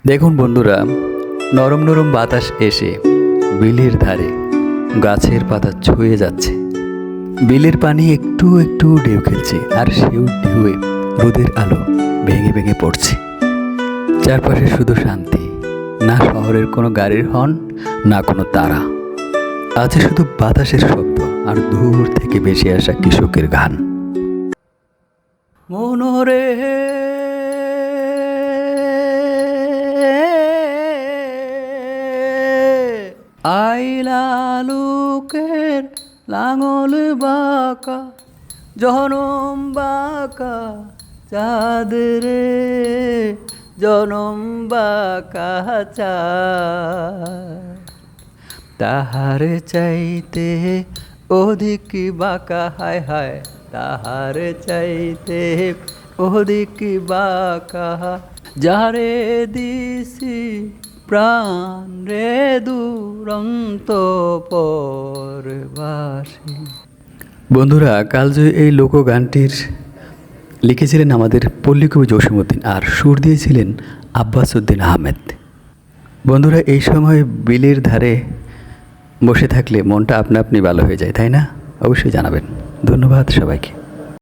দেখুন বন্ধুরা, নরম নরম বাতাস এসে বিলের ধারে গাছের পাতা ছুঁয়ে যাচ্ছে। বিলের পানি একটু একটু ঢেউ খেলছে, আর সেও ঢেউয়ে রোদের আলো ভেঙে ভেঙে পড়ছে। চারপাশে শুধু শান্তি, না শহরের কোনো গাড়ির হর্ন, না কোনো তারা। আছে শুধু বাতাসের শব্দ আর দূর থেকে ভেসে আসা কৃষকের গান। মনোরে আইলা লোকের লাঙল বাঁকা, জনম বাঁকা চাঁদ রে, জনম বাঁকা চাঁদ। তাহার চাইতে অধিক বাঁকা, হায় হায়, তাহার চাইতে অধিক বাঁকা, যারে দিছি প্রাণ রে দুরন্ত পরবাসী। বন্ধুরা, কালজয়ী এই লোকগানটির লিখেছিলেন আমাদের পল্লীকবি জসীমউদ্দীন, আর সুর দিয়েছিলেন আব্বাস উদ্দিন আহমেদ। বন্ধুরা, এই সময় বিলের ধারে বসে থাকলে মনটা আপনা আপনি ভালো হয়ে যায়, তাই না? অবশ্যই জানাবেন। ধন্যবাদ সবাইকে।